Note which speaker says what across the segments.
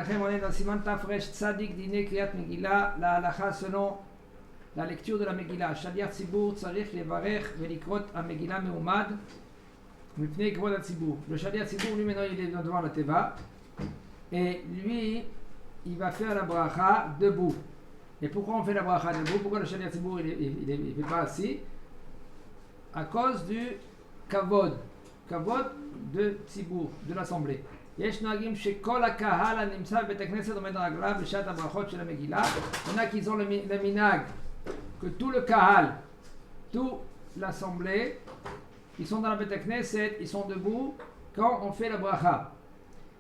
Speaker 1: Lechem, on est dans Siman Tafresh Tzadik Dine Kriyat Megillah, la halacha selon la lecture de la Megillah. Shaliach Tzibur Tzarich Levarech Velikrot HaMegillah Meumad Mipnei Kvod HaTzibur. Le Shaliach Tzibur, lui maintenant, il est devant la Teva. Et lui, il va faire la bracha debout. Et pourquoi on fait la bracha debout? Pourquoi le Shaliach Tzibur, il ne fait pas assis? À cause du kavod de Tzibur, de l'assemblée. יש נוהגים שכל הקהל הנמצא בבית הכנסת עומד על רגליו בשעת הברכות של המגילה. Il y en a qui ont le minhag que tout le kahal, toute l'assemblée, ils sont dans la beit knesset, ils sont debout quand on fait la bracha.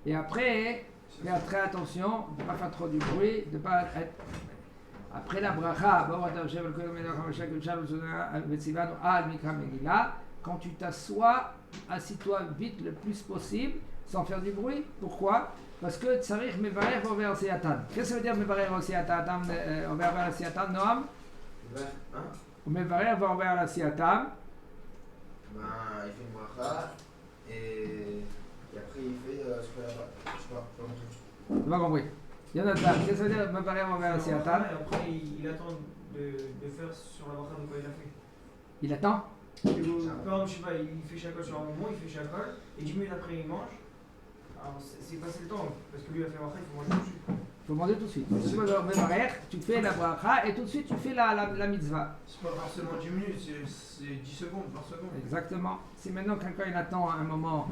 Speaker 1: Et après, faire très attention, de ne pas faire trop du bruit, de ne pas être... Après la bracha, quand tu t'assois, assis-toi vite le plus possible, sans faire du bruit. Pourquoi? Parce que Tsarich Mevarer Over Seatan. Qu'est-ce que ça veut dire Mevarer Over Seatan? Over Seatan, Noam? Mevarer Over Seatan.
Speaker 2: Il fait une bracha et après il fait ce qu'on a. Je sais pas.
Speaker 1: Tu m'as compris. Jonathan, qu'est-ce que ça veut dire Mevarer Over Seatan?
Speaker 3: Et après il attend de faire sur la bracha de quoi il a fait.
Speaker 1: Il attend?
Speaker 3: Par exemple, je sais pas, il fait shakol sur un moment, il fait shakol et 10 minutes après il mange. Alors c'est passé le temps, parce que lui il a fait bracha, il faut manger tout de suite.
Speaker 1: Il faut manger tout de suite. Tu fais la bracha et tout de suite tu fais la mitzvah.
Speaker 4: C'est pas forcément 10 minutes, c'est 10 secondes par seconde.
Speaker 1: Exactement. Si maintenant quelqu'un il attend un moment,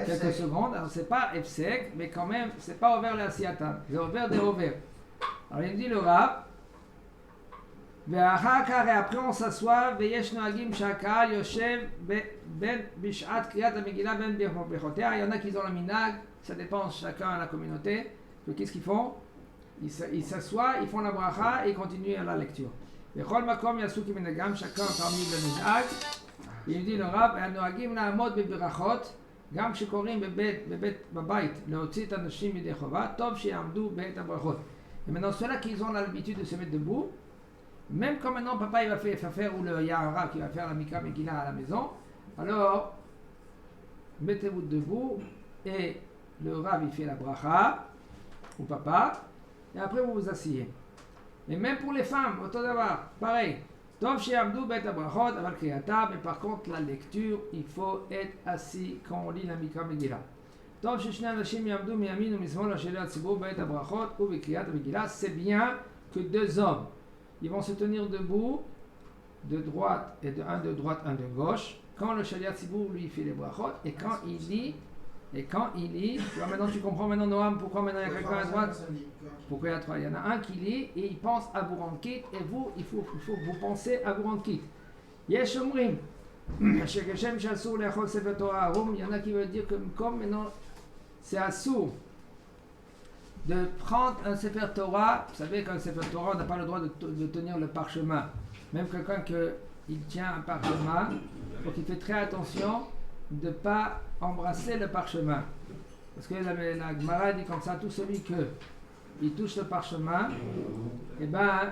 Speaker 1: quelques secondes, alors c'est pas efsek, mais quand même, c'est pas ouvert la siatan, c'est ouvert des ouvert. Alors il me dit le Rav, et après on s'assoit, ויש נוהגים שהקהל יושב בין בשעת קריאת המגילה בין ברכותיה. Il y en a qui ont le minhag, ça dépend chacun à la communauté. Donc qu'est-ce qu'ils font? Ils s'assoient, ils font la bracha et ils continuent à la lecture. בכל מקום יעשו כמנהגם, chacun parmi le minhag. Il dit le Rav, הנוהגים לעמוד בברכות, גם כשקוראים בבית להוציא את הנשים ידי חובה, טוב שיעמדו בעת הברכות. Et maintenant ceux-là qui ont l'habitude de se mettre debout, même quand maintenant papa il va faire ou il y a un Rav qui va faire la Mikra Megillah à la maison, alors mettez-vous debout et le Rav il fait la bracha ou papa et après vous vous asseyez. Et même pour les femmes, autant d'avoir, pareil. Tov she'amdu bet habrachot aval kriyata, mais par contre la lecture il faut être assis quand on lit la Mikra Megillah. Tov sheshne anashim yamdu miyamin ou mismol asher hatzibur bet habrachot ou bekriyat Megillah. C'est bien que deux hommes ils vont se tenir debout, de droite et un de droite, un de gauche, quand le Shaliach Tzibur lui fait les brachot, et quand il lit, tu vois, maintenant tu comprends maintenant Noam, pourquoi maintenant il y a quelqu'un à droite, pourquoi il y a trois, il y en a un qui lit, et il pense à Bourankit, et vous, il faut vous penser à Bourankit. Yesh omrim, shekeshem shasur le'achol sefer Torah arum, il y en a qui veulent dire que comme maintenant c'est assour, de prendre un Sefer Torah. Vous savez qu'un Sefer Torah, on n'a pas le droit de tenir le parchemin. Même quelqu'un qui tient un parchemin, il faut qu'il fait très attention de ne pas embrasser le parchemin. Parce que la Gemara dit comme ça, tout celui qui touche le parchemin, eh ben,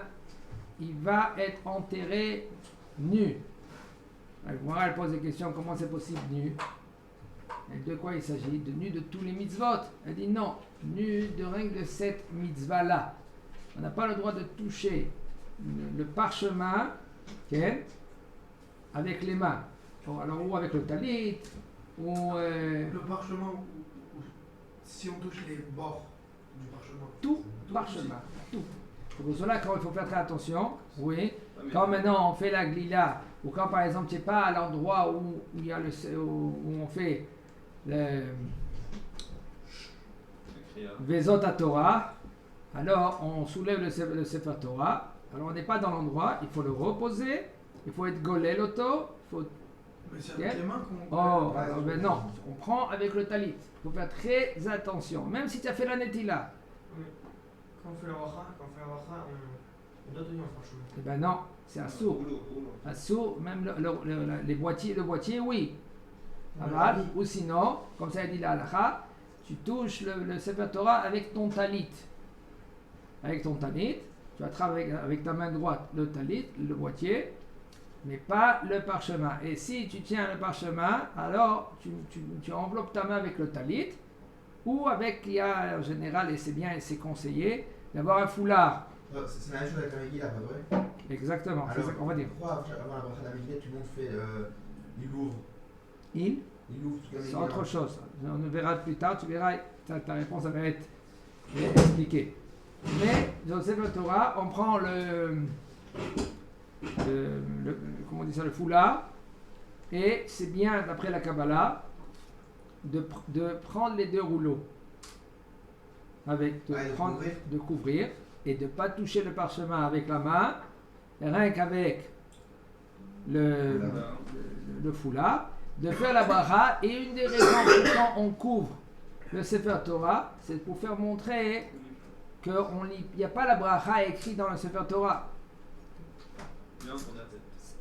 Speaker 1: il va être enterré nu. La Gemara elle pose des questions, comment c'est possible nu? Et de quoi il s'agit? De nu de tous les mitzvot. Elle dit non, nu de rien que de cette mitzvah-là. On n'a pas le droit de toucher le parchemin avec les mains. Alors, ou avec le talit, ou...
Speaker 4: Le parchemin, si on touche les bords du parchemin.
Speaker 1: Tout parchemin, tout. C'est pour cela qu'il faut faire très attention. Oui. Quand maintenant on fait la glila, ou quand par exemple tu n'es pas à l'endroit où il y a où on fait le Vezot Torah, alors on soulève le Sefer Torah. Alors on n'est pas dans l'endroit, il faut le reposer, il faut être golé l'auto, il faut...
Speaker 4: Mais c'est avec les mains qu'on...
Speaker 1: ben non, on prend avec le talit. Il faut faire très attention, même si tu as fait la netila.
Speaker 3: Quand on fait la bracha, on doit tenir le parchemin.
Speaker 1: Eh ben non, c'est assour. Assour, même le boîtier, oui. Aval, ou sinon, comme ça il dit la halakha, tu touches le Sefer Torah avec ton talit. Avec ton talit, tu attrapes avec ta main droite le talit, le boîtier, mais pas le parchemin. Et si tu tiens le parchemin, alors tu enveloppes ta main avec le talit, ou avec, il y a en général, et c'est bien et c'est conseillé, d'avoir un foulard.
Speaker 2: C'est la même chose avec la Megillah, pas vrai?
Speaker 1: Exactement, c'est
Speaker 2: Alors,
Speaker 1: ça qu'on va dire.
Speaker 2: pourquoi avant la bracha de la Megillah, tout le monde fait. Il ouvre.
Speaker 1: Il,
Speaker 2: Il ouvre toute la
Speaker 1: c'est
Speaker 2: Megillah.
Speaker 1: autre chose. On le verra plus tard, tu verras, ta réponse va être expliquée. Mais dans le Sefer Torah, on prend comment on dit ça, le foulard, et c'est bien, d'après la Kabbalah, de prendre les deux rouleaux, avec de couvrir, et de ne pas toucher le parchemin avec la main, rien qu'avec le foulard, de faire la bracha. Et une des raisons pourquoi on couvre le Sefer Torah, c'est pour faire montrer qu'il n'y a pas la bracha écrite dans le Sefer Torah.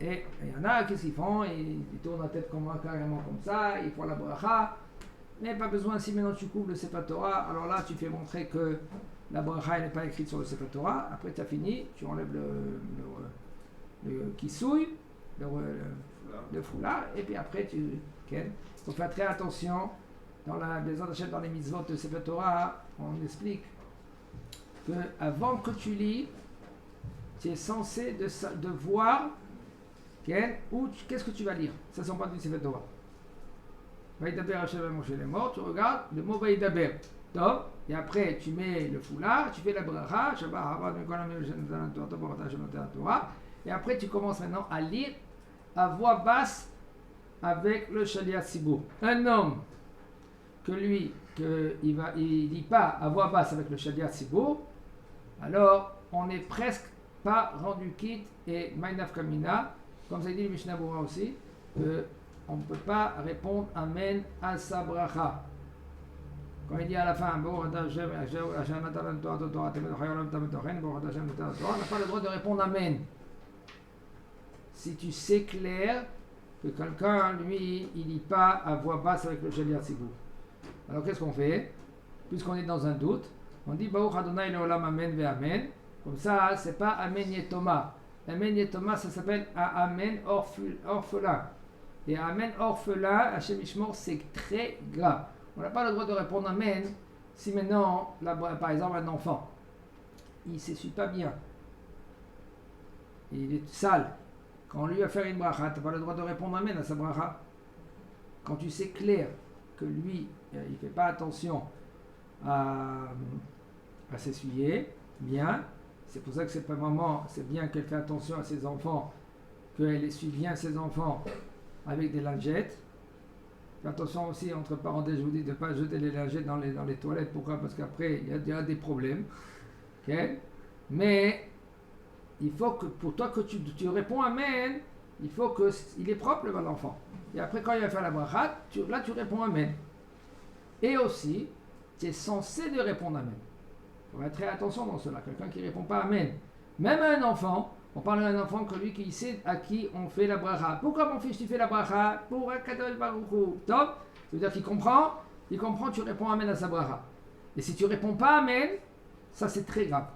Speaker 1: Et il y en a, qu'est-ce qu'ils font? Ils tournent la tête carrément comme ça, ils font la bracha. Mais pas besoin, si maintenant tu couvres le Sefer Torah, alors là tu fais montrer que la bracha n'est pas écrite sur le Sefer Torah. Après tu as fini, tu enlèves le kissouille, le foulard, et puis après tu... Il faut faire très attention. Dans les mitzvot de Sefer Torah, on explique que avant que tu lis, tu es censé de voir qu'est-ce que tu vas lire. Ça c'est pas du Sefer Torah. Vaïdaber Hashem Moshe les morts, tu regardes le mot Vaïdaber. Top. Et après tu mets le foulard, tu fais la bracha, et après tu commences maintenant à lire à voix basse avec le Shaliach Tzibur. Un homme il dit pas à voix basse avec le Shaliach Tzibur, alors on n'est presque pas rendu quitte, et Maïnaf Kamina, comme ça dit le Mishnah Berurah aussi, qu'on ne peut pas répondre Amen à sa bracha. Quand il dit à la fin, on n'a pas le droit de répondre Amen. Si tu sais clair que quelqu'un, lui, il dit pas à voix basse avec le Shaliach Tzibur. Alors qu'est-ce qu'on fait? Puisqu'on est dans un doute, on dit Baruch Adonai Leolam Amen ve Amen. Comme ça, c'est pas Amen Yetoma. Amen Yetoma, ça s'appelle Amen orphelin. Et Amen orphelin, Hachem Ishmor, c'est très grave. On n'a pas le droit de répondre Amen si maintenant, par exemple, un enfant, il ne s'essuie pas bien, il est sale. Quand on lui va faire une bracha, tu n'as pas le droit de répondre Amen à sa bracha. Quand tu sais clair que lui, il ne fait pas attention à s'essuyer bien, c'est pour ça que c'est bien qu'elle fait attention à ses enfants, qu'elle essuie bien ses enfants avec des lingettes. Fais attention aussi, entre parenthèses, je vous dis de ne pas jeter les lingettes dans les toilettes. Pourquoi? Parce qu'après, il y a des problèmes. Okay? Mais il faut que, pour toi, que tu réponds Amen, il faut qu'il est propre, l'enfant. Et après, quand il va faire la bracha, là, tu réponds Amen. Et aussi, tu es censé de répondre Amen. Il faut faire très attention dans cela. Quelqu'un qui ne répond pas Amen. Même à un enfant, on parle d'un enfant que lui qui sait à qui on fait la bracha. Pourquoi mon fils tu fais la bracha? Pour Akadosh Baruch Hu. Top. Ça veut dire qu'il comprend, tu réponds Amen à sa bracha. Et si tu réponds pas Amen, ça c'est très grave.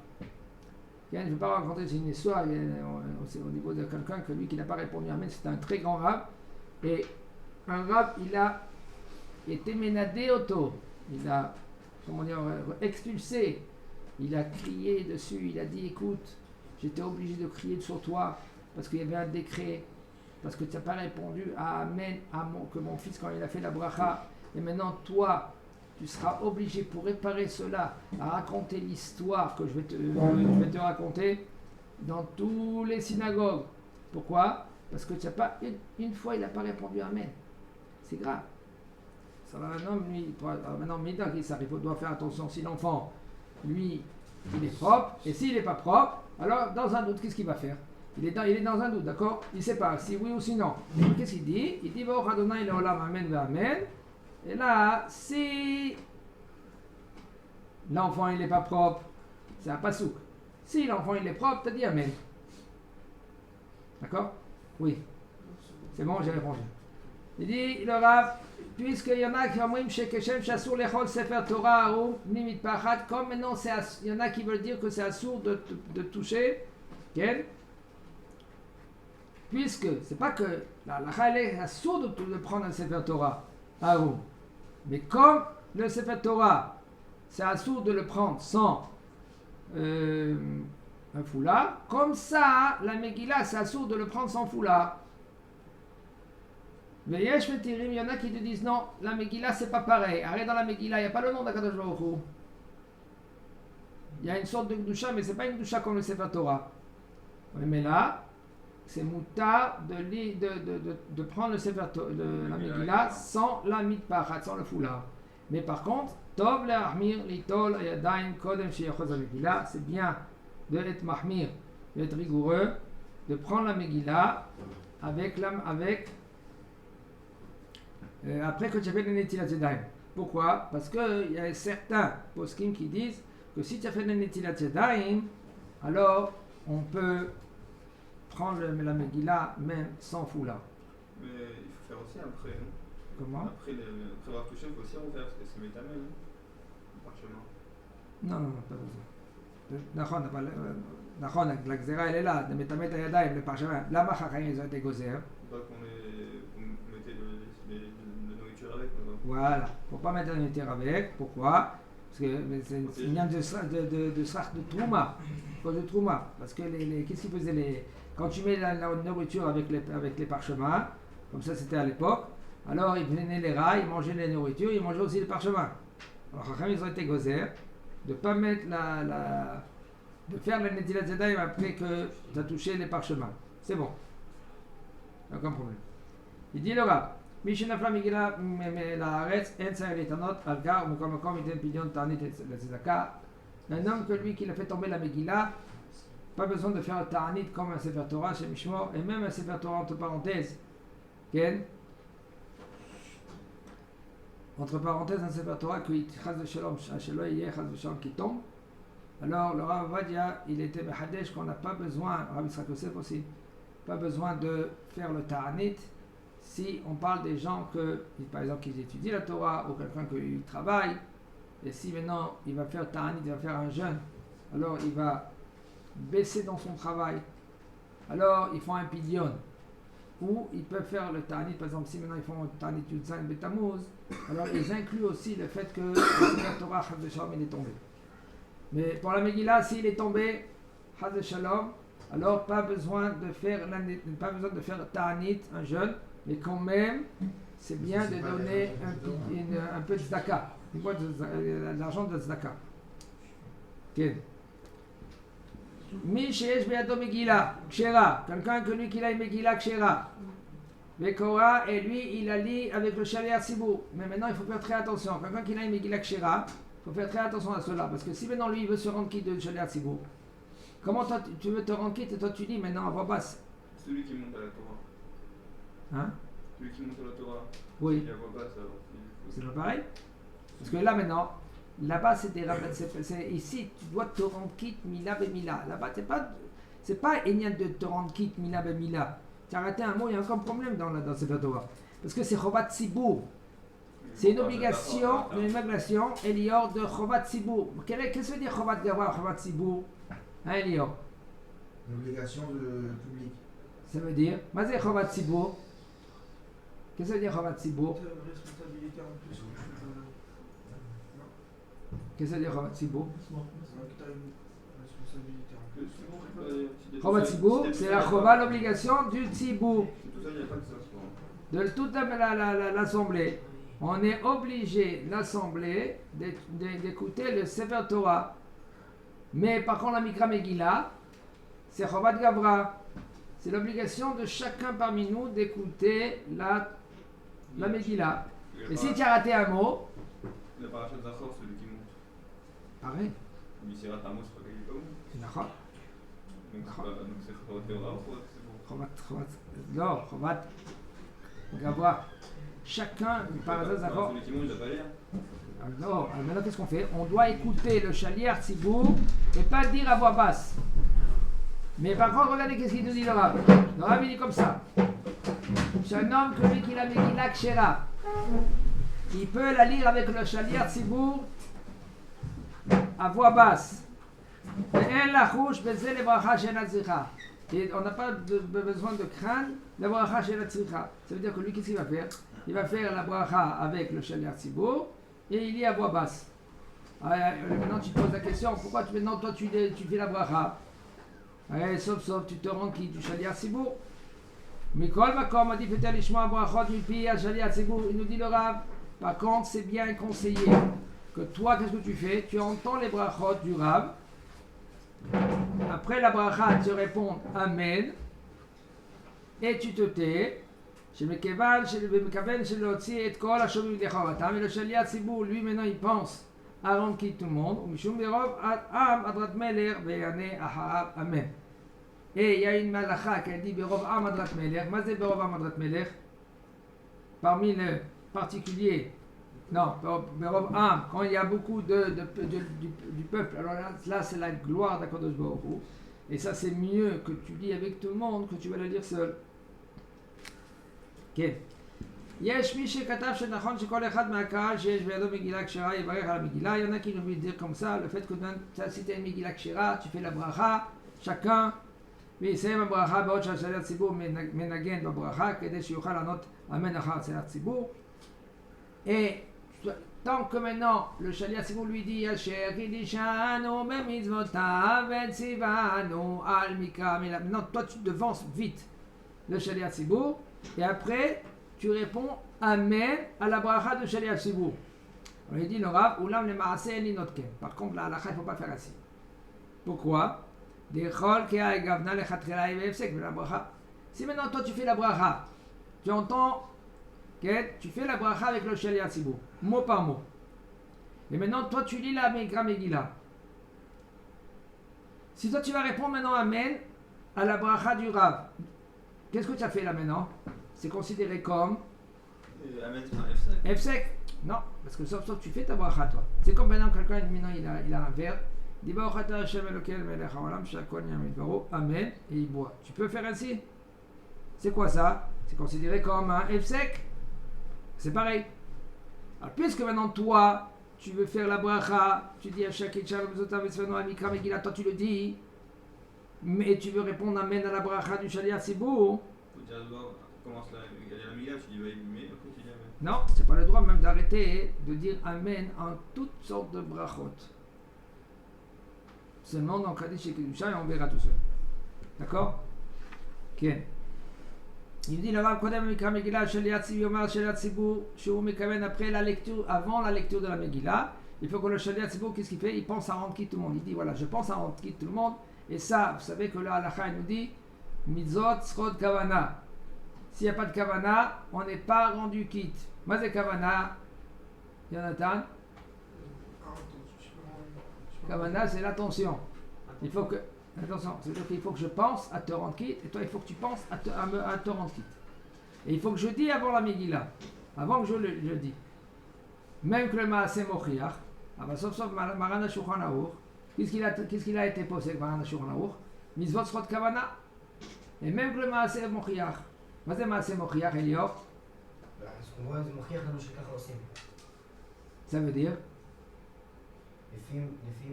Speaker 1: Je ne vais pas raconter une histoire au niveau de quelqu'un que lui qui n'a pas répondu Amen, c'est un très grand rab. Et un rab, il a été ménadé auto. Il a, expulsé. Il a crié dessus, il a dit écoute, j'étais obligé de crier sur toi parce qu'il y avait un décret, parce que tu n'as pas répondu à Amen que mon fils quand il a fait la bracha. Et maintenant toi, tu seras obligé pour réparer cela à raconter l'histoire que je vais te raconter dans tous les synagogues. Pourquoi? Parce que tu n'as pas une fois il n'a pas répondu Amen. C'est grave. Ça va maintenant, Mida, il doit faire attention si l'enfant, lui, il est propre, et s'il n'est pas propre, alors dans un doute, qu'est-ce qu'il va faire? Il est dans un doute, d'accord? Il ne sait pas si oui ou si non. Qu'est-ce qu'il dit? Il dit Baruch Adonai Leolam Amen ve Amen. Et là, si l'enfant il n'est pas propre, c'est un pasouk. Si l'enfant il est propre, tu as dit Amen. D'accord? Oui. C'est bon, j'ai répondu. Il dit le Rav, puisqu'il y en a qui ont chez Keshem Chassur Lechol Sefer Torah ou Nimit Pachat, comme maintenant il y en a qui veulent dire que c'est assourd de toucher, okay? Puisque c'est pas que la halakha est assourd de prendre un Sefer Torah, mais comme le Sefer Torah, c'est assourd de le prendre sans un foulard. Comme ça, la Megillah, c'est assourd de le prendre sans foulard. Mais Yesh Metirim, il y en a qui te disent non, la Megillah, c'est pas pareil. Arrête, dans la Megillah, il n'y a pas le nom d'Akadosh Baruch Hu. Il y a une sorte de Gdusha, mais c'est pas une Gdusha comme le Sefer Torah. Mais là, c'est moutar de prendre le Sefer Torah, la Megillah, sans la mitpachat, sans le foulard. Mais par contre, Tov le'ahmir litol yadayim kodem sheyachos Megillah, c'est bien de être mahmir, d'être rigoureux, de prendre la Megillah après que tu as fait le Netilat Yadayim. Pourquoi? Parce qu'il y a certains poskim qui disent que si tu as fait le Netilat Yadayim, alors on peut prendre la Megillah même sans foulard.
Speaker 5: Mais il faut faire aussi après, non?
Speaker 1: Comment?
Speaker 5: Après avoir touché, il faut aussi refaire, parce que c'est métamel, non? Le parchemin.
Speaker 1: Non, pas besoin. D'accord, la Gzera elle est là, de Metamet Yadayim, le parchemin. Lama Chachayim, ils ont été gozer.
Speaker 5: Donc vous mettez la nourriture avec, non?
Speaker 1: Voilà, pour pas mettre la nourriture avec. Pourquoi? Parce que c'est une de srach de Trouma. Cause de Trouma. Parce que qu'est-ce qu'ils faisaient quand tu mets la nourriture avec les parchemins, comme ça c'était à l'époque, alors ils prenaient les rats, ils mangeaient les nourritures, ils mangeaient aussi les parchemins. Alors Chacham, ils ont été gozer de pas mettre de faire la Netilat Yadayim après que tu as touché les parchemins. C'est bon. Aucun problème. Il dit le Rav, Mishnafla Megillah Laaretz, En Sayer Litanot, Algar, Mukom Iten Pidyon Ta'anit la Tzedaka. Un homme que lui qui a fait tomber la Megillah, pas besoin de faire le Ta'anit comme un Sefer Torah chez Mishmor, et même un Sefer Torah entre parenthèses. Ken? Entre parenthèses, un Sefer Torah qui tombe. Alors le Rav Ovadia, il était Mehadesh qu'on n'a pas besoin, Rav Yitzhak Yosef aussi, pas besoin de faire le Ta'anit si on parle des gens que, par exemple, qui étudient la Torah ou quelqu'un qui travaille, et si maintenant il va faire Ta'anit, il va faire un jeûne, alors il va baisser dans son travail, alors ils font un pidyon, ou ils peuvent faire le Ta'anit, par exemple, si maintenant ils font le Ta'anit Yudzain Betamuz, alors ils incluent aussi le fait que la Torah Chaz de Shalom il est tombé. Mais pour la Megillah, s'il est tombé, Chaz de Shalom, alors pas besoin de faire le Ta'anit, un jeûne, mais quand même, c'est bien de donner un peu de tzedaka, l'argent de tzedaka. Okay. Mi sheyesh beyado Megillah, kshera, quelqu'un que lui qui a une Megillah kshera. Vekora, et lui il a lu avec le Shaliach Tzibur. Mais maintenant il faut faire très attention. Quelqu'un qui a une Megillah kshera, il faut faire très attention à cela. Parce que si maintenant lui il veut se rendre quitte de Shaliach Tzibur, comment toi tu veux te rendre quitte et toi tu dis maintenant à voix basse?
Speaker 5: Celui qui monte à la Torah.
Speaker 1: Hein?
Speaker 5: Celui qui monte à la Torah.
Speaker 1: Oui.
Speaker 5: Il a voix basse alors.
Speaker 1: C'est pas pareil? Parce que là maintenant, là-bas c'est ici tu dois te rendre quitte Mila Bemila. Là-bas c'est pas énième de te rendre quitte Mila Bemila. Tu as raté un mot, il y a encore un problème dans cette Torah. Parce que c'est Chovat Tzibur. C'est une obligation, une obligation, Elior, de Chovat Tzibur. Qu'est-ce que ça veut dire Chovat Gavra, Chovat Tzibur? Hein, Elior?
Speaker 2: Une obligation de public.
Speaker 1: Ça veut dire, Mazé Chovat Tzibur. Qu'est-ce que ça veut dire Chovat Tzibur?
Speaker 4: Responsabilité en plus.
Speaker 1: Qu'est-ce que ça veut dire Chovat Tzibur?
Speaker 4: Responsabilité en plus.
Speaker 1: Chovat Tzibur, c'est la Chova, l'obligation du Tzibur.
Speaker 5: Tout ça, il n'y a pas que ça.
Speaker 1: De toute l'assemblée. On est obligé, l'assemblée, d'écouter le Sefer Torah. Mais par contre, la Mikra Megillah, c'est Chovat Gavra. C'est l'obligation de chacun parmi nous d'écouter la Megillah. Et si tu as raté un mot,
Speaker 5: Le parachat Zachor, celui qui monte.
Speaker 1: pareil.
Speaker 5: Mais s'il rate un mot, c'est pas qu'il est pas bon.
Speaker 1: C'est d'accord.
Speaker 5: Donc c'est Chovat Théora ou Chovat Tzibur?
Speaker 1: Non, Chovat Gavra. Chacun, par exemple, d'accord.
Speaker 5: Celui qui monte, il doit pas lire.
Speaker 1: Alors, maintenant, qu'est-ce qu'on fait? On doit écouter le Shaliach Tzibur et pas dire à voix basse. Mais par contre, regardez qu'est-ce qu'il nous dit le Rav. Le Rav, il dit comme ça. C'est un homme que lui qui a Megillah Kshera. Il peut la lire avec le Shaliach Tzibur à voix basse. Et on n'a pas besoin de craindre la bracha shel hatzricha. Ça veut dire que lui, qu'est-ce qu'il va faire? Il va faire la bracha avec le Shaliach Tzibur et il lit à voix basse. Maintenant tu te poses la question, pourquoi maintenant toi tu fais la bracha? Sauf tu te rends qui du Shaliach Tzibur. Mikol Makom a dit peut-être l'ishma brachot mipi al Shaliach Tzibur. Il nous dit le Rav. Par contre, c'est bien conseillé que toi, qu'est-ce que tu fais? Tu entends les brachot du Rav. Après la bracha, tu réponds Amen. Et tu te tais. Mais le Shaliach Tzibur, lui maintenant, il pense à rendre qui tout le monde. Amen. Et il y a une malacha qui dit Berov Am Adrat Melech. Mazé Berov Am Adrat Melech. Parmi les particuliers, non, Berov Am, quand il y a beaucoup du peuple, alors là c'est la gloire d'Akadosh Baruch Hu. Et ça c'est mieux que tu lis avec tout le monde que tu vas le lire seul. Ok. יש מי שכתב שנכון שכל אחד מהקהל שיש בידו מגילה כשרה יברך על המגילה. Il y en a qui nous dire comme ça, le fait que si tu as une מגילה כשרה, tu fais la bracha, chacun, ויסיים הברכה בעוד שהשליח ציבור מנגן בברכה כדי שיוכל לענות אמן אחר השליח ציבור. Et tant que maintenant le שליח ציבור lui dit אשר קידשנו במצוותיו וציוונו על מקרא מילה. Maintenant toi tu devances vite le שליח ציבור et après tu réponds Amen à la bracha de Shaliach Tzibur. On lui dit le Rav, Oulam le maaseh en linotken. Par contre, la halakha, il ne faut pas faire ainsi. Pourquoi? Si maintenant toi tu fais la bracha, tu entends, tu fais la bracha avec le Shaliach Tzibur, mot par mot. Et maintenant toi tu lis la Megillah. Si toi tu vas répondre maintenant Amen à la bracha du Rav, qu'est-ce que tu as fait là maintenant? C'est considéré comme
Speaker 5: Amen, c'est un F5.
Speaker 1: F5. Non, parce que sauf tu fais ta bracha toi. C'est comme maintenant quelqu'un maintenant il a un verre, il dit Amen et il boit. Tu peux faire ainsi? C'est quoi ça? C'est considéré comme un F5. C'est pareil. Alors puisque maintenant toi tu veux faire la bracha, tu dis à chaque toi tu le dis, mais tu veux répondre Amen à la bracha du Shaliach Tzibur.
Speaker 5: Commence la mila, tu dis mais après tu dis Amen.
Speaker 1: Non, c'est pas le droit même d'arrêter de dire Amen en toutes sortes de brachot. Seulement dans Kaddish et Kedusha et on verra tout seul. D'accord? Ok. Il dit le Rav Kodem Mikra Megillah Shaliach Tzibur Yomar Shaliach Tzibur Shou Mekaven après la lecture, avant la lecture de la Megillah. Il faut que le Shaliach Tzibur, qu'est-ce qu'il fait? Il pense à rendre quitte tout le monde. Il dit voilà, je pense à rendre quitte tout le monde. Et ça, vous savez que là, Halakha nous dit Mitzot Srod Kavana. S'il n'y a pas de kavana, on n'est pas rendu quitte. Moi, c'est kavana. Jonathan? Kavana, c'est l'attention. Il faut que. Attention, c'est-à-dire qu'il faut que je pense à te rendre quitte, et toi, il faut que tu penses à te rendre quitte. Et il faut que je dise avant la Megillah, avant que je le dise. Même que le Maaseh Mochiach, sauf Maran Shulchan Aruch, qu'est-ce qu'il a été posé avec Maran Shulchan Aruch? Mitzvot Srot Kavana. Et même que le Maaseh Mochiach. מה זה מעשה מוכיח, אליאור?
Speaker 3: זה מוכיח לנו שככה עושים.
Speaker 1: Ça veut dire?
Speaker 3: לפי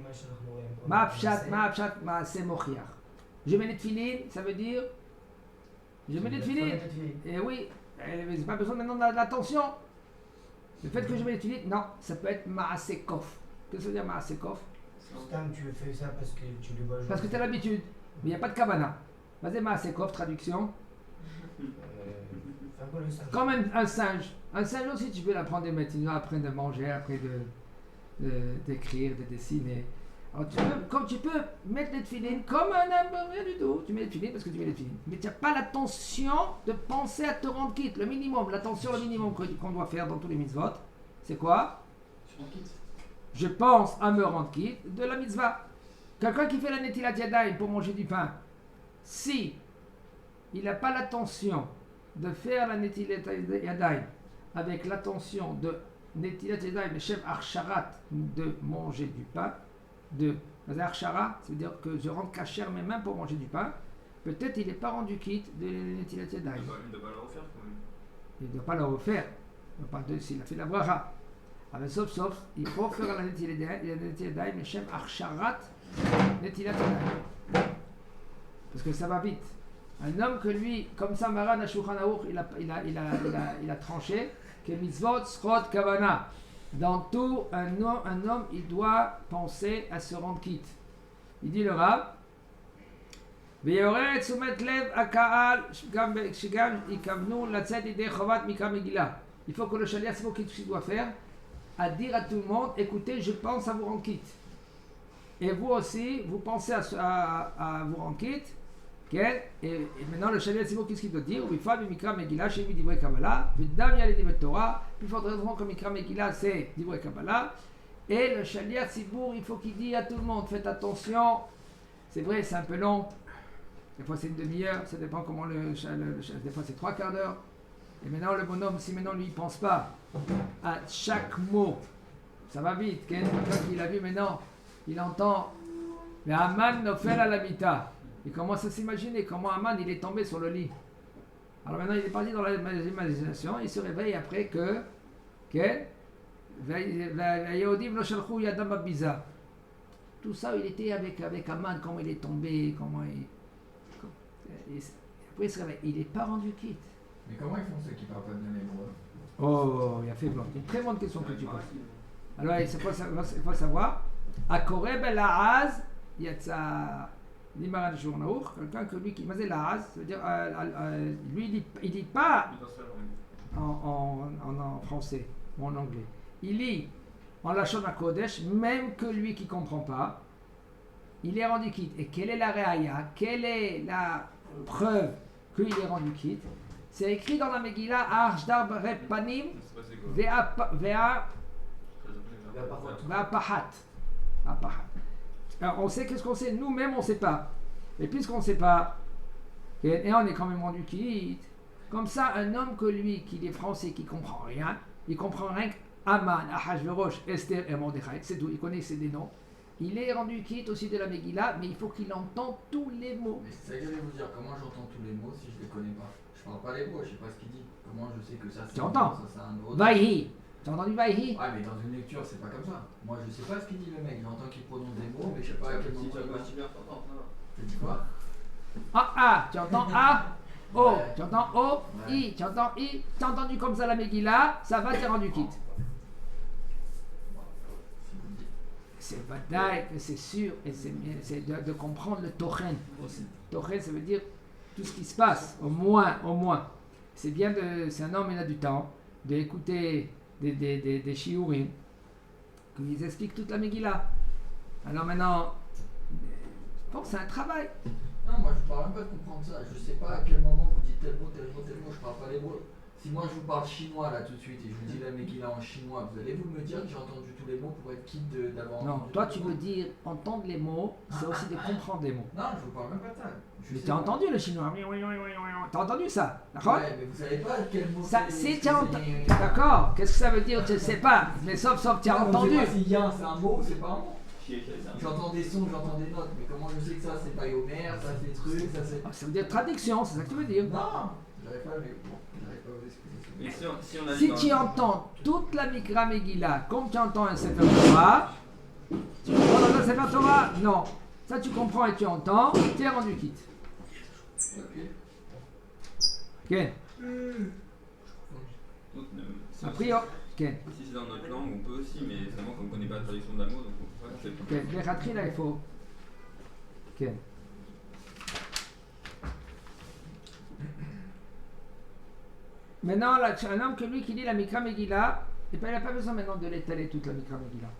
Speaker 3: מה שאנחנו רואים.
Speaker 1: מה הפשט מעשה מוכיח? Je mets les tefilines, ça veut dire? Je mets les tefilines. Et oui, c'est pas besoin maintenant d'attention. Le fait que je mets les tefilines, non, ça peut être מעשה kof. Qu'est-ce que ça veut dire מעשה kof?
Speaker 3: Tu fais ça parce que tu le vois.
Speaker 1: Parce que tu as l'habitude, mais il n'y a pas de kavana. Vas y מעשה kof, traduction? Comme un singe. Un singe aussi, tu peux l'apprendre à mettre, il doit apprendre à manger, après d'écrire, de dessiner. Alors tu peux mettre les tefilines comme un homme, rien du tout. Tu mets les tefilines parce que tu mets les tefilines. Mais tu n'as pas l'attention de penser à te rendre quitte. Le minimum, l'attention, le minimum qu'on doit faire dans tous les mitzvot, c'est quoi? Je pense à me rendre quitte de la mitzvah. Quelqu'un qui fait la netilat yadayim pour manger du pain, si il n'a pas l'attention de faire la netilat yadayim avec l'attention de netilat yadayim, le chef archarat de manger du pain, de archara, ça veut dire que je rends kasher mes mains pour manger du pain, peut-être il n'est pas rendu quitte de netilat yadayim.
Speaker 5: Il ne doit pas le refaire quand même.
Speaker 1: Il ne doit pas le refaire. S'il a fait la bracha. Mais sauf, il faut faire la netilat yadayim, le chef archarat netilat yadayim. Parce que ça va vite. Un homme que lui, comme ça, Maran Shulchan Aruch, il a tranché que mitzvot srod kavana. Dans tout, un homme, il doit penser à se rendre quitte. Il dit le Rav, ויעורר את תשומת לב הקהל שגם יכוונו לצאת ידי חובת מקרא מגילה. Il faut que le shaliach, c'est ce qu'il doit faire, à dire à tout le monde, écoutez, je pense à vous rendre quitte. Et vous aussi, vous pensez à vous rendre quitte. Okay? Et maintenant, le shaliach, c'est qu'est-ce qu'il doit dire? Il faut Mikra Megillah, chez lui, Divrei Kabbalah, V'dam yali Divrei Torah. Plus forte raison que Mikra Megillah, c'est Divrei Kabbalah. Et le shaliach Tzibour, il faut qu'il dise à tout le monde, faites attention. C'est vrai, c'est un peu long. Des fois, c'est une demi-heure. Ça dépend comment des fois, c'est 3/4 d'heure. Et maintenant, le bonhomme, si maintenant lui, il pense pas à chaque mot, ça va vite. Quelqu'un qui l'a vu maintenant, il entend le Haman nofel à l'habita. Il commence à s'imaginer comment Haman il est tombé sur le lit. Alors maintenant, il est parti dans l'imagination. Il se réveille après que tout ça, il était avec Haman, comment il est tombé, comment il. Après, il se réveille. Il n'est pas rendu quitte.
Speaker 6: Mais comment ils font ceux qui parlent pas bien l'hébreu?
Speaker 1: Oh, il a fait blanc. Une très bonne question que tu poses. Alors, il faut savoir. À Koreb el-Aaz, il y a ça. L'Imaran Journaour, quelqu'un que lui qui faisait l'Aaz, ça veut dire. Lui, il dit pas en français ou en anglais. Il lit en Lachon HaKodesh, même que lui qui ne comprend pas, il est rendu quitte. Et quelle est la réaïa? Quelle est la preuve qu'il est rendu quitte? C'est écrit dans la Megillah, Arjdar Repanim, Vea Pahat. Alors on sait qu'est-ce qu'on sait, nous-mêmes on ne sait pas. Et puisqu'on ne sait pas, et on est quand même rendu quitte, comme ça, un homme que lui, qui est français, qui ne comprend rien, il comprend rien qu'Aman, Ahashverosh, Esther et Mordechai, c'est tout, il connaît ces des noms. Il est rendu quitte aussi de la Megillah, mais il faut qu'il entende tous les mots.
Speaker 6: Mais c'est ça que j'allais vous dire, comment j'entends tous les mots si je ne les connais pas? Je parle pas les mots, je sais pas ce qu'il dit. Comment je sais que ça c'est
Speaker 1: tu entends?
Speaker 6: Ça c'est un autre.
Speaker 1: Vaihi. Tu as entendu Vaihi?
Speaker 6: Ouais, mais dans une lecture c'est pas comme ça. Moi je sais pas ce qu'il dit le mec, j'entends qu'il prononce des mots, mais je sais pas à quel moment il va. Tu dis quoi?
Speaker 1: Tu entends A, O,
Speaker 6: Ouais.
Speaker 1: tu entends O,
Speaker 6: Ouais.
Speaker 1: I, tu entends I, tu as entendu comme ça la Megillah, ça va, t'es rendu quitte. C'est vadaï, c'est sûr, et c'est de comprendre le tochen aussi. Tochen, ça veut dire tout ce qui se passe, au moins. C'est bien c'est un homme, il a du temps, d'écouter des shiurim, qu'ils expliquent toute la Megillah. Alors maintenant, je pense que c'est un travail.
Speaker 6: Non, moi je parle même pas de comprendre ça. Je sais pas à quel moment vous dites tel mot, je parle pas l'hébreu. Si moi je vous parle chinois là tout de suite et je vous dis la Megillah en chinois, vous allez vous me dire que j'ai entendu tous les mots pour être quitte d'avoir entendu.
Speaker 1: Non, toi tu veux dire entendre les mots, c'est aussi de comprendre les mots.
Speaker 6: Non, je vous parle même pas de ça.
Speaker 1: Mais tu as entendu le chinois? T'as entendu ça? D'accord?
Speaker 6: Ouais, mais vous savez pas quel mot
Speaker 1: Ça,
Speaker 6: c'est.
Speaker 1: si tu as entendu. D'accord, qu'est-ce que ça veut dire? Tu ne sais pas. Mais sauf tu as entendu.
Speaker 6: Je sais pas si yin c'est un mot ou c'est pas un mot. J'entends des sons, j'entends des notes, mais comment je sais que ça c'est pas Yomer, ça c'est truc, ça c'est.
Speaker 1: Ça veut dire traduction, c'est ça que tu veux dire.
Speaker 6: Non, j'arrive pas à vous expliquer.
Speaker 5: Mais si on a
Speaker 1: Si
Speaker 5: dit
Speaker 1: tu
Speaker 5: dans-
Speaker 1: entends toute la Mikra Megillah comme tu entends un Sefer Torah, tu comprends dans un Sefer Torah? Non. Ça tu comprends et tu entends, tu es rendu quitte. Ok.
Speaker 5: Toutes,
Speaker 1: A priori. Ok.
Speaker 5: Si c'est dans notre langue, on peut aussi, mais seulement qu'on ne connaît pas la traduction d'un mot, donc on peut pas faire.
Speaker 1: Ok. Bechatri là il faut. Ok. Maintenant, là, un homme que lui qui lit la Mikra Megillah, et ben, il n'a pas besoin maintenant de l'étaler toute la Mikra Megillah.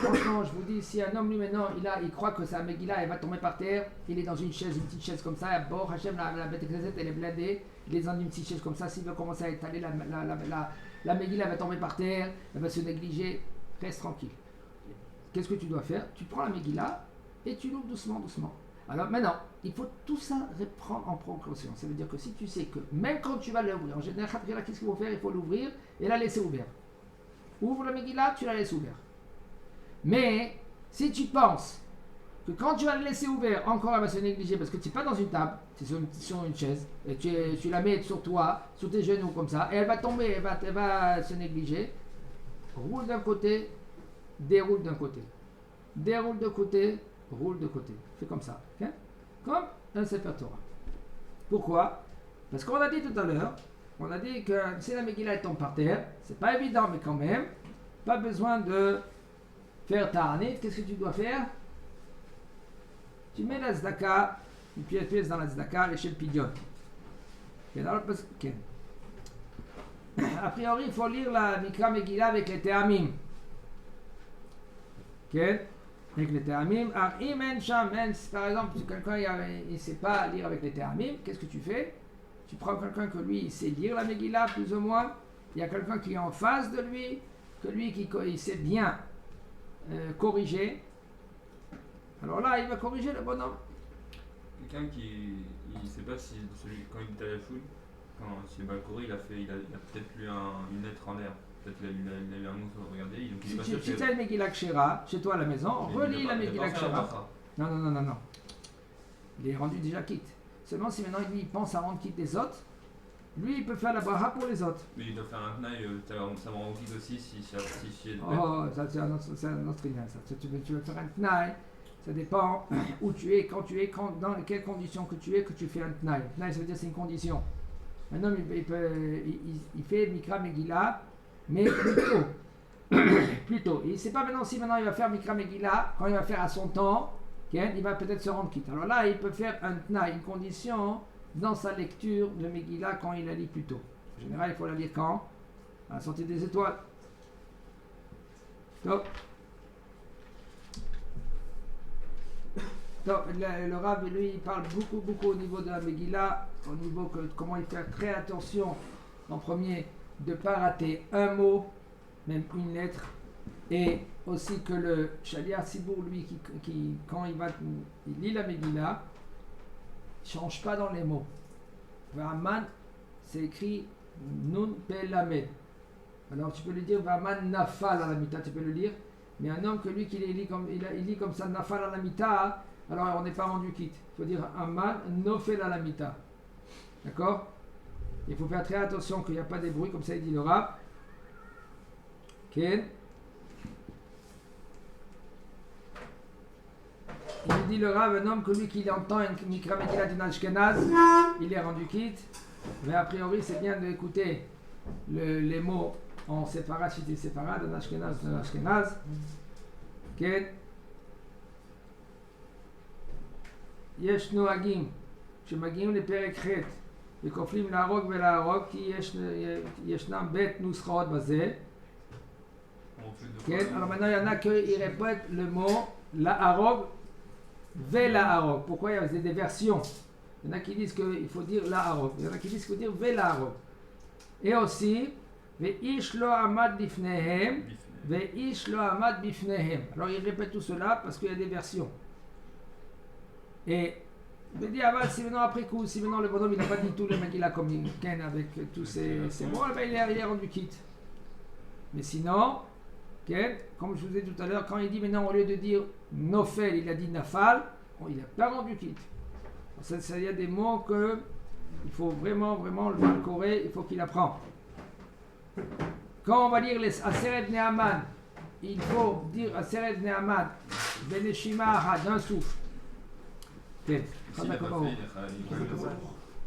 Speaker 1: Franchement, je vous dis, si un homme lui maintenant, il croit que sa Megillah elle va tomber par terre, il est dans une chaise, une petite chaise comme ça, bon, Hachem, la bête elle est blindée, il est dans une petite chaise comme ça, s'il veut commencer à étaler la Megillah elle va tomber par terre, elle va se négliger, reste tranquille. Qu'est-ce que tu dois faire? Tu prends la Megillah et tu l'ouvres doucement, doucement. Alors maintenant, il faut tout ça reprendre en précaution. Ça veut dire que si tu sais que même quand tu vas l'ouvrir, en général, qu'est-ce qu'il faut faire? Il faut l'ouvrir et la laisser ouverte. Ouvre la Megillah, tu la laisses ouverte. Mais si tu penses que quand tu vas la laisser ouverte, encore elle va se négliger parce que tu n'es pas dans une table, tu es sur une chaise, et tu la mets sur toi, sur tes genoux comme ça, et elle va tomber, elle va se négliger. Roule d'un côté, déroule d'un côté. Déroule de côté, roule de côté. Fais comme ça. Okay? Comme un Sefer Torah. Pourquoi? Parce qu'on a dit tout à l'heure, on a dit que si la Megillah tombe par terre, c'est pas évident, mais quand même, pas besoin de faire ta'anit. Qu'est-ce que tu dois faire? Tu mets la tzedaka, une pièce dans la tzedaka, l'échelle pidyon. A priori, il faut lire la Mikra Megillah avec les Te'amim. Avec les Te'amim. Par exemple, si quelqu'un ne sait pas lire avec les Te'amim, qu'est-ce que tu fais? Tu prends quelqu'un que lui, il sait lire la Megillah plus ou moins. Il y a quelqu'un qui est en face de lui, que lui, il sait bien corriger. Alors là, il va corriger le bonhomme.
Speaker 5: Quelqu'un qui ne sait pas si celui quand il était à la choule, quand c'est Balkori, il a peut-être lu une lettre en l'air. Peut-être qu'il a eu un mot sur regarder.
Speaker 1: Si tu as une Megillah Kshera chez toi à la maison, relis la Megillah Kshera. Non. Il est rendu déjà quitte. Seulement si maintenant lui il pense à rendre quitte des autres, lui il peut faire la bracha pour les autres.
Speaker 5: Mais il doit faire un tnaï, ça va rendre quitte aussi si
Speaker 1: Oh, ça c'est un autre idée. Tu veux faire un tnaï, ça dépend où tu es, quand tu es, dans quelles conditions que tu es, que tu fais un tnaï. Tnaï ça veut dire c'est une condition. Un homme il fait Mikra Megillah, mais plus tôt. Il ne sait pas maintenant si maintenant il va faire Mikra Megillah, quand il va faire à son temps, il va peut-être se rendre quitte. Alors là, il peut faire un tnaï, une condition dans sa lecture de Megillah quand il la lit plus tôt. En général, il faut la lire quand? À la sortie des étoiles. Donc, le Rav, lui, il parle beaucoup au niveau de la Megillah, au niveau comment il fait très attention, en premier, de ne pas rater un mot, même une lettre, et aussi que le Shaliach Sibour, lui, qui quand il lit la Megillah, ne change pas dans les mots. Va'aman, c'est écrit Nun Pelamed. Alors tu peux lui dire Va'aman Nafal à la mita, tu peux le lire, mais un homme que lui, il lit comme ça Nafal à la mita, alors on n'est pas rendu quitte. Il faut dire Aman Nofel à la mita. D'accord? Il faut faire très attention qu'il n'y a pas des bruits, comme ça il dit le rap. Ken. Il dit le Rav, un homme que lui qui entend une Mikra Megillah d'une Ashkenaz, il est rendu quitte. Mais a priori, c'est bien d'écouter les mots en séparat, si tu es séparat, d'un Ashkenaz. Ken. Yesh noagim, שמגיעים לפרק ח' וכופלים להרוג ולהרוג כי ישנם בית נוסחאות בזה. כן, alors maintenant il y en a qui répètent le mot להרוג ולהרוג. Pourquoi il y a des versions? Il y en a qui disent qu'il faut dire להרוג, il y en a qui disent qu'il faut dire ולהרוג. Et aussi, ואיש לא עמד לפניהם ואיש לא עמד בפניהם. Alors il répète tout cela parce qu'il y a des versions. Et il dit, ah bah, si maintenant après coup, si maintenant le bonhomme il n'a pas dit tout le Megillah comme il ken avec tous ces mots, ben il est rendu quitte. Mais sinon, ken, comme je vous ai dit tout à l'heure, quand il dit maintenant au lieu de dire Nofel, il a dit Nafal, bon, il n'a pas rendu quitte. Il y a des mots que il faut vraiment le malcoré, il faut qu'il apprend. Quand on va lire les Aseret Ne'aman, il faut dire Aseret Ne'aman, Beneshima d'un souffle. Okay.
Speaker 5: S'il n'a pas fait, il